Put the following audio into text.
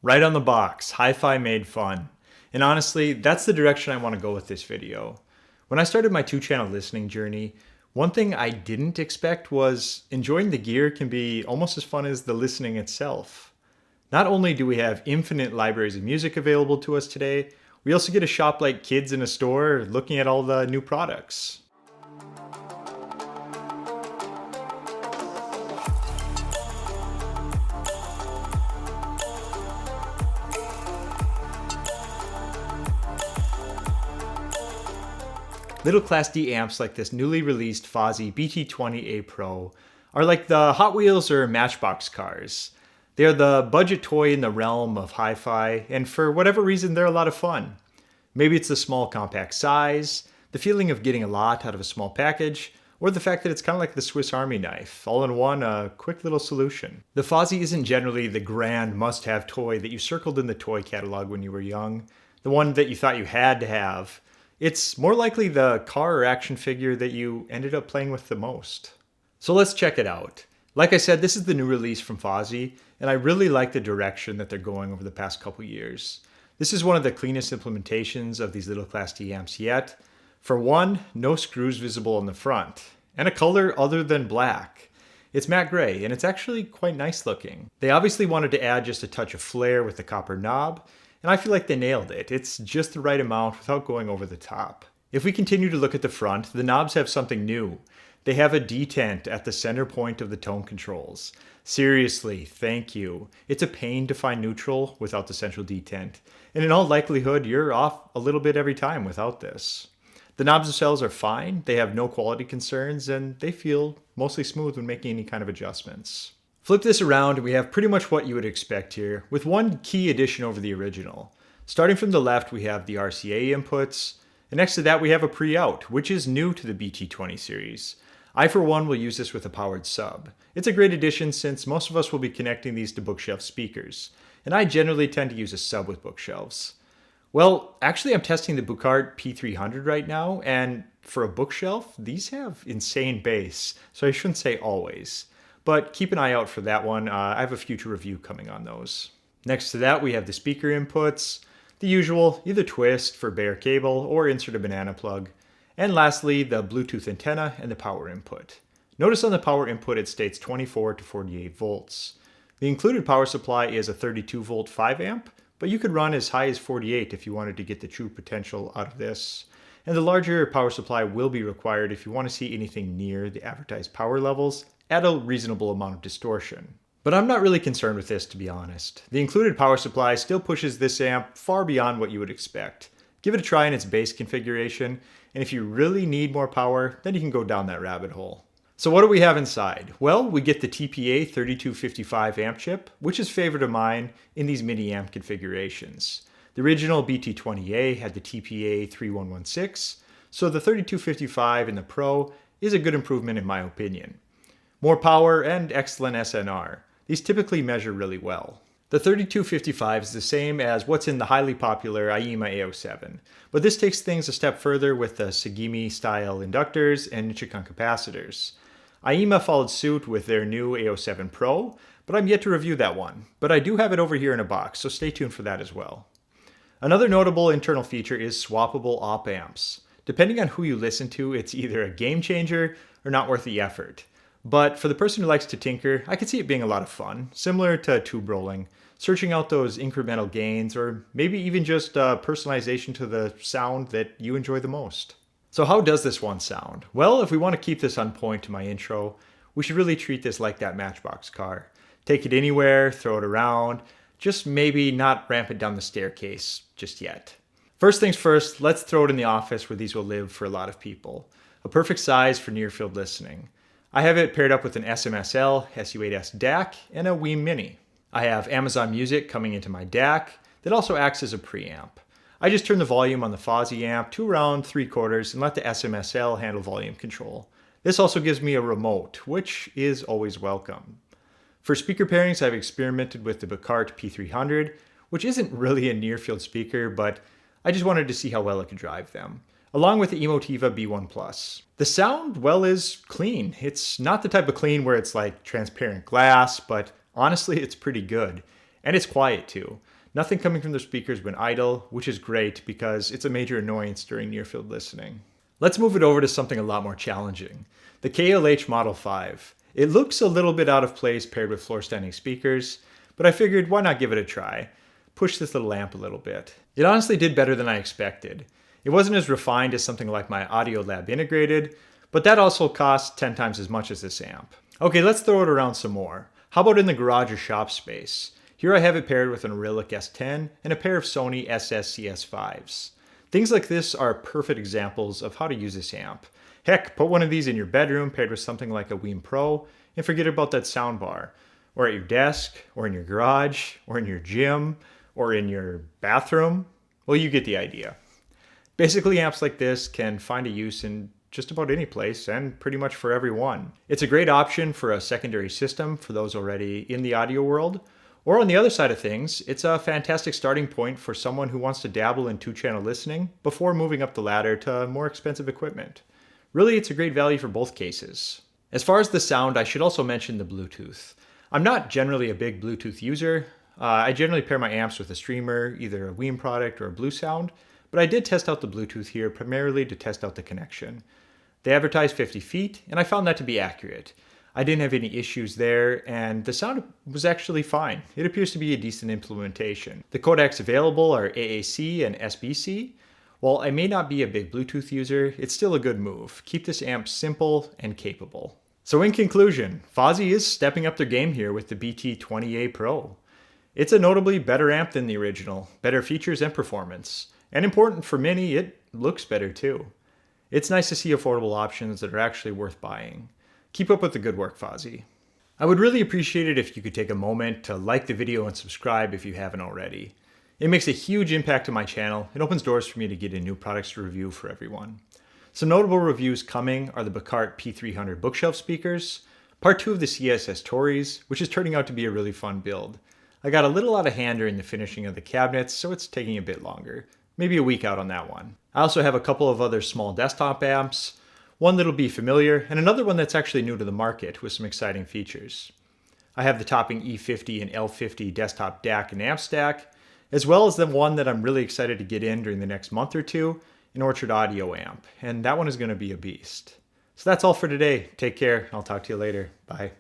Right on the box, hi-fi made fun. And honestly, that's the direction I want to go with this video. When I started my two-channel listening journey, one thing I didn't expect was enjoying the gear can be almost as fun as the listening itself. Not only do we have infinite libraries of music available to us today, we also get to shop like kids in a store looking at all the new products. Little Class D amps like this newly released Fosi BT20A Pro are like the Hot Wheels or Matchbox cars. They are the budget toy in the realm of hi-fi, and for whatever reason, they're a lot of fun. Maybe it's the small compact size, the feeling of getting a lot out of a small package, or the fact that it's kind of like the Swiss Army knife, all in one, a quick little solution. The Fosi isn't generally the grand must-have toy that you circled in the toy catalog when you were young, the one that you thought you had to have. It's more likely the car or action figure that you ended up playing with the most. So let's check it out. Like I said, this is the new release from Fosi, and I really like the direction that they're going over the past couple years. This is one of the cleanest implementations of these Little Class D amps yet. For one, no screws visible on the front, and a color other than black. It's matte gray, and it's actually quite nice looking. They obviously wanted to add just a touch of flair with the copper knob, and I feel like they nailed it. It's just the right amount without going over the top. If we continue to look at the front, the knobs have something new. They have a detent at the center point of the tone controls. Seriously, thank you. It's a pain to find neutral without the central detent, and in all likelihood, you're off a little bit every time without this. The knobs themselves are fine, they have no quality concerns, and they feel mostly smooth when making any kind of adjustments. Flip this around and we have pretty much what you would expect here, with one key addition over the original. Starting from the left, we have the RCA inputs, and next to that we have a pre-out, which is new to the BT20 series. I, for one, will use this with a powered sub. It's a great addition since most of us will be connecting these to bookshelf speakers, and I generally tend to use a sub with bookshelves. Well, actually I'm testing the Bucart P300 right now, and for a bookshelf, these have insane bass, so I shouldn't say always. But keep an eye out for that one. I have a future review coming on those. Next to that, we have the speaker inputs, the usual, either twist for bare cable or insert a banana plug. And lastly, the Bluetooth antenna and the power input. Notice on the power input it states 24 to 48 volts. The included power supply is a 32 volt 5 amp, but you could run as high as 48 if you wanted to get the true potential out of this. And the larger power supply will be required if you want to see anything near the advertised power levels at a reasonable amount of distortion. But I'm not really concerned with this, to be honest. The included power supply still pushes this amp far beyond what you would expect. Give it a try in its base configuration, and if you really need more power, then you can go down that rabbit hole. So what do we have inside? Well, we get the TPA 3255 amp chip, which is a favorite of mine in these mini amp configurations. The original BT20A had the TPA 3116, so the 3255 in the Pro is a good improvement in my opinion. More power and excellent SNR. These typically measure really well. The 3255 is the same as what's in the highly popular AIYIMA A07, but this takes things a step further with the Sagimi style inductors and Nichicon capacitors. AIYIMA followed suit with their new A07 Pro, but I'm yet to review that one. But I do have it over here in a box, so stay tuned for that as well. Another notable internal feature is swappable op amps. Depending on who you listen to, it's either a game changer or not worth the effort. But for the person who likes to tinker, I could see it being a lot of fun, similar to tube rolling, searching out those incremental gains, or maybe even just personalization to the sound that you enjoy the most. So how does this one sound? Well, if we want to keep this on point to my intro, we should really treat this like that Matchbox car. Take it anywhere, throw it around, just maybe not ramp it down the staircase just yet. First things first, let's throw it in the office where these will live for a lot of people. A perfect size for near-field listening. I have it paired up with an SMSL, SU8S DAC, and a Wii Mini. I have Amazon Music coming into my DAC that also acts as a preamp. I just turn the volume on the Fosi amp to around 3/4 and let the SMSL handle volume control. This also gives me a remote, which is always welcome. For speaker pairings, I've experimented with the Bucart P300, which isn't really a near-field speaker, but I just wanted to see how well it could drive them, along with the Emotiva B1+. The sound, well, is clean. It's not the type of clean where it's like transparent glass, but honestly, it's pretty good. And it's quiet too. Nothing coming from the speakers when idle, which is great because it's a major annoyance during near-field listening. Let's move it over to something a lot more challenging. The KLH Model 5. It looks a little bit out of place paired with floor-standing speakers, but I figured why not give it a try? Push this little amp a little bit. It honestly did better than I expected. It wasn't as refined as something like my Audio Lab Integrated, but that also costs 10 times as much as this amp. Okay, let's throw it around some more. How about in the garage or shop space? Here I have it paired with an Auralic S10 and a pair of Sony SS-CS5s. Things like this are perfect examples of how to use this amp. Heck, put one of these in your bedroom paired with something like a Wheem Pro and forget about that soundbar. Or at your desk, or in your garage, or in your gym, or in your bathroom. Well, you get the idea. Basically, amps like this can find a use in just about any place and pretty much for everyone. It's a great option for a secondary system for those already in the audio world. Or on the other side of things, it's a fantastic starting point for someone who wants to dabble in two-channel listening before moving up the ladder to more expensive equipment. Really, it's a great value for both cases. As far as the sound, I should also mention the Bluetooth. I'm not generally a big Bluetooth user. I generally pair my amps with a streamer, either a Wheem product or a Blue Sound, but I did test out the Bluetooth here primarily to test out the connection. They advertised 50 feet, and I found that to be accurate. I didn't have any issues there, and the sound was actually fine. It appears to be a decent implementation. The codecs available are AAC and SBC. While I may not be a big Bluetooth user, it's still a good move. Keep this amp simple and capable. So in conclusion, Fosi is stepping up their game here with the BT20A Pro. It's a notably better amp than the original, better features and performance. And important for many, it looks better too. It's nice to see affordable options that are actually worth buying. Keep up with the good work, Fosi. I would really appreciate it if you could take a moment to like the video and subscribe if you haven't already. It makes a huge impact to my channel. It opens doors for me to get in new products to review for everyone. Some notable reviews coming are the Bacart P300 bookshelf speakers, part 2 of the CSS Tories, which is turning out to be a really fun build. I got a little out of hand during the finishing of the cabinets, so it's taking a bit longer. Maybe a week out on that one. I also have a couple of other small desktop amps, one that'll be familiar, and another one that's actually new to the market with some exciting features. I have the Topping E50 and L50 desktop DAC and amp stack, as well as the one that I'm really excited to get in during the next month or two, an Orchard Audio amp, and that one is going to be a beast. So that's all for today. Take care. I'll talk to you later. Bye.